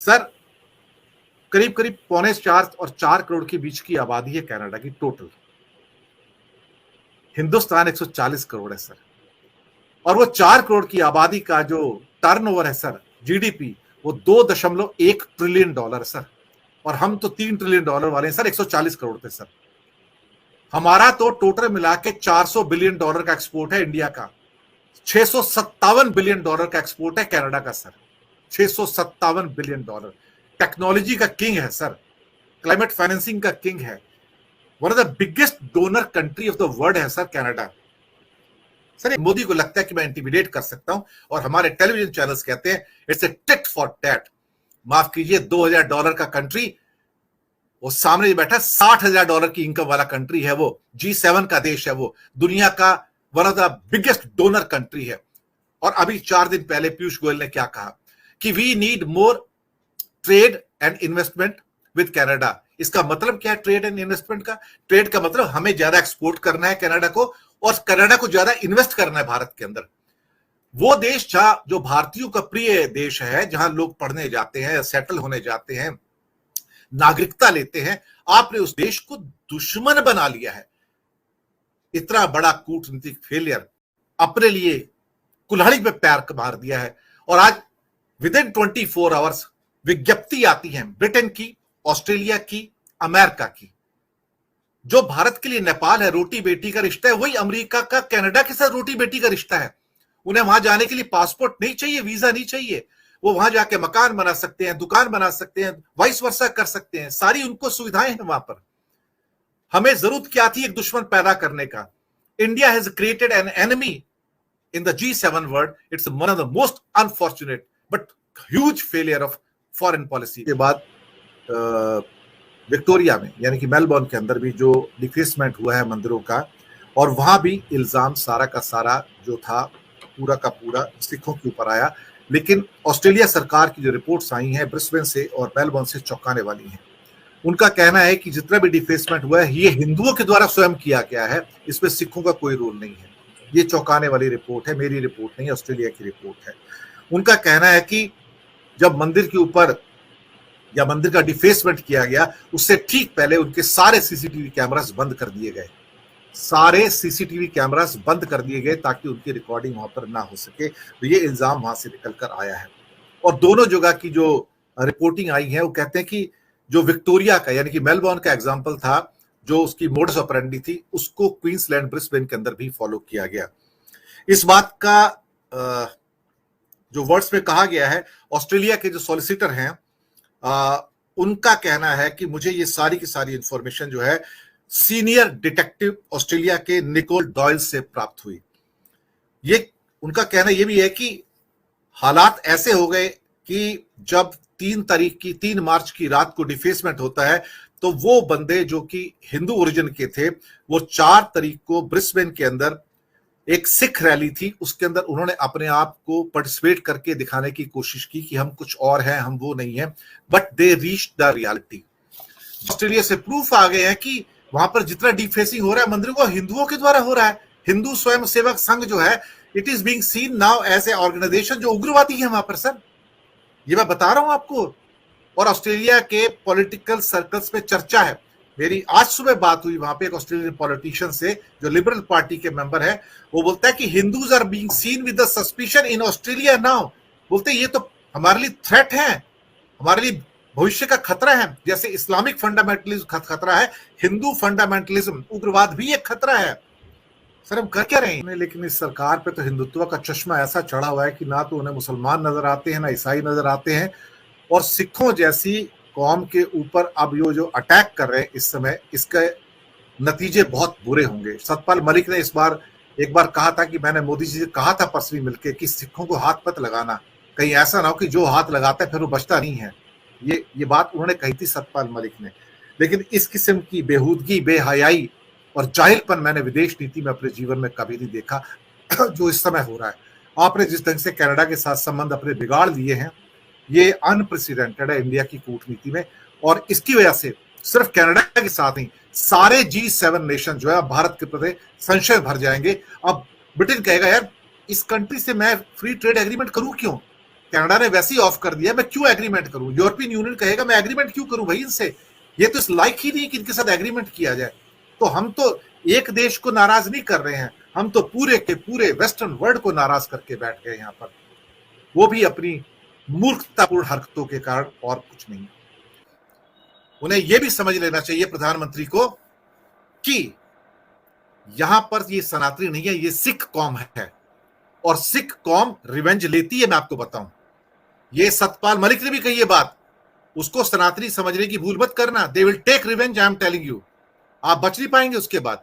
Sir, करीब करीब 4.25 और 4 करोड़ के बीच की आबादी है कनाडा की टोटल। हिंदुस्तान 140 करोड़ है सर। और वो 4 करोड़ की आबादी का जो टर्नओवर है सर, जीडीपी, वो $2.1 ट्रिलियन सर। और हम तो $3 ट्रिलियन वाले हैं सर। 140 करोड़ थे सर। हमारा तो टोटल मिला के $400 बिलियन का एक्सपोर्ट है इंडिया का। $657 बिलियन का एक्सपोर्ट है कनाडा का सर। $657 बिलियन। टेक्नोलॉजी का किंग है सर। क्लाइमेट फाइनेंसिंग का किंग है। One of the biggest donor country of the world है सर कनाडा। सर, मोदी को लगता है कि मैं इंटिमिडेट कर सकता हूं, और हमारे टेलीविजन चैनल्स कहते हैं it's a tit for tat. माफ कीजिए, $2,000 का कंट्री, वो सामने बैठा $60,000 की इनकम वाला कंट्री है। वो G7 का देश है। वो दुनिया का one of the biggest donor country है। और अभी 4 दिन पहले पीयूष गोयल ने क्या कहा कि we need more trade and investment with Canada. इसका मतलब क्या है ट्रेड एंड इन्वेस्टमेंट का? ट्रेड का मतलब हमें ज्यादा एक्सपोर्ट करना है कनाडा को, और कनाडा को ज्यादा इन्वेस्ट करना है भारत के अंदर। वो देश जहां जो भारतीयों का प्रिय देश है, जहां लोग पढ़ने जाते हैं, सेटल होने जाते हैं, नागरिकता लेते हैं, आपने उस देश को दुश्मन बना लिया है। इतना बड़ा कूटनीतिक फेलियर, अपने लिए कुल्हाड़ी पे पैर मार दिया है। और आज विद इन 24 आवर्स विज्ञप्ति आती है ब्रिटेन की, ऑस्ट्रेलिया की, अमेरिका की। जो भारत के लिए नेपाल है रोटी बेटी का रिश्ता है, वही अमेरिका का कनाडा के साथ रोटी बेटी का रिश्ता है। उन्हें वहां जाने के लिए पासपोर्ट नहीं चाहिए, वीजा नहीं चाहिए। वो वहां जाके मकान बना सकते हैं, दुकान बना सकते हैं, वाइस वर्सा कर सकते हैं। सारी उनको सुविधाएं हैं वहां पर। हमें जरूरत क्या थी एक दुश्मन पैदा करने का? India has created an enemy in the G7 world. It's one of the most unfortunate but huge failure of foreign policy. के बाद विक्टोरिया में, यानी कि मेलबोर्न के अंदर भी जो डिफेसमेंट हुआ है मंदिरों का, और वहां भी इल्जाम सारा का सारा जो था पूरा का पूरा सिखों के ऊपर आया। लेकिन ऑस्ट्रेलिया सरकार की जो रिपोर्ट्स आई हैं ब्रिस्बेन से और मेलबोर्न से, चौंकाने वाली हैं। उनका कहना है कि जितना भी डिफेसमेंट हुआ है ये हिंदुओं के द्वारा स्वयं किया गया है, इसमें सिखों का कोई रोल नहीं है। ये चौंकाने वाली रिपोर्ट है, मेरी रिपोर्ट नहीं, ऑस्ट्रेलिया की रिपोर्ट है। उनका कहना है कि जब मंदिर के ऊपर या मंदिर का डिफेसमेंट किया गया, उससे ठीक पहले उनके सारे सीसीटीवी कैमरास बंद कर दिए गए। सारे सीसीटीवी कैमरास बंद कर दिए गए ताकि उनकी रिकॉर्डिंग वहां पर ना हो सके। तो ये इल्जाम वहां से निकल कर आया है। और दोनों जगह की जो रिपोर्टिंग आई है वो कहते हैं कि जो विक्टोरिया का, यानी कि मेलबोर्न का एग्जाम्पल था, जो उसकी मोडस ऑपरेंडी थी, उसको क्वींसलैंड ब्रिस्बेन के अंदर भी फॉलो किया गया। इस बात का जो वर्ड्स में कहा गया है, ऑस्ट्रेलिया के जो सॉलिसिटर हैं उनका कहना है कि मुझे ये सारी की सारी इंफॉर्मेशन जो है सीनियर डिटेक्टिव ऑस्ट्रेलिया के निकोल डॉयल से प्राप्त हुई। ये उनका कहना ये भी है कि हालात ऐसे हो गए कि जब 3 मार्च की रात को डिफेसमेंट होता है, तो वो बंदे जो कि हिंदू ओरिजिन के थे, वो 4 तारीख को ब्रिस्बेन के अंदर एक सिख रैली थी, उसके अंदर उन्होंने अपने आप को पार्टिसिपेट करके दिखाने की कोशिश की कि हम कुछ और हैं, हम वो नहीं हैं, but they reach the reality. Australia से प्रूफ आ गए हैं कि वहां पर जितना डिफेसिंग हो रहा है मंदिरों को, हिंदुओं के द्वारा हो रहा है। हिंदू स्वयं सेवक संघ जो है, it is being seen now as a organisation जो उग्रवादी है वहां पर सर। ये मैं बता रहा हूं आपको। और ऑस्ट्रेलिया के पॉलिटिकल सर्कल्स में चर्चा है। मेरी आज सुबह बात हुई वहां पे एक ऑस्ट्रेलियन पॉलिटिशियन से जो लिबरल पार्टी के मेंबर है। वो बोलता है कि Hindus are being seen with the suspicion in Australia now. बोलते ये तो हमारे लिए थ्रेट है, हमारे लिए भविष्य का खतरा है। जैसे इस्लामिक फंडामेंटलिज्म खतरा है, हिंदू फंडामेंटलिज्म, उग्रवाद भी एक खतरा है। सर, हम कर क्या रहे हैं? लेकिन इस सरकार पे तो हिंदुत्व का चश्मा ऐसा चढ़ा हुआ है कि ना तो उन्हें मुसलमान नजर आते हैं, ना ईसाई नजर आते हैं। और सिखों जैसी कौम के ऊपर अब ये जो अटैक कर रहे हैं इस समय, इसके नतीजे बहुत बुरे होंगे। सतपाल मलिक ने इस बार एक बार कहा था कि मैंने मोदी जी से कहा था पर्सनली मिलकर कि सिखों को हाथ मत लगाना, कहीं ऐसा ना हो कि जो हाथ लगाता है फिर वो बचता नहीं है। ये बात उन्होंने कही थी सतपाल मलिक ने। लेकिन इस किस्म की बेहूदगी, बेहयाई और जाहिलपन मैंने विदेश नीति में अपने जीवन में कभी नहीं देखा जो इस समय हो रहा है। आपने जिस ढंग से कनाडा के साथ संबंध अपने बिगाड़ लिए हैं, ये अनप्रेसिडेंटेड है इंडिया की कूटनीति में। और इसकी वजह से सिर्फ कनाडा के साथ नहीं, सारे G7 नेशन जो है भारत के प्रति संशय भर जाएंगे। अब ब्रिटेन कहेगा यार इस कंट्री से मैं फ्री ट्रेड एग्रीमेंट करूं क्यों? कनाडा ने वैसे ही ऑफ कर दिया, मैं क्यों एग्रीमेंट करूं? यूरोपियन यूनियन कहेगा मैं एग्रीमेंट क्यों करूं भाई इनसे, ये तो इस लायक ही नहीं कि इनके साथ एग्रीमेंट किया जाए। तो हम तो एक देश को नाराज नहीं कर रहे हैं, हम तो पूरे के पूरे वेस्टर्न वर्ल्ड को नाराज करके बैठ गए यहां पर, वो भी अपनी मूर्खतापूर्ण हरकतों के कारण, और कुछ नहीं। उन्हें यह भी समझ लेना चाहिए प्रधानमंत्री को कि यहां पर ये सनातनी नहीं है, ये सिख कौम है, और सिख कौम रिवेंज लेती है। मैं आपको बताऊं, ये सतपाल मलिक ने भी कही ये बात, उसको सनातनी समझने की भूल मत करना। They will take revenge, I am telling you. आप बच नहीं पाएंगे उसके बाद।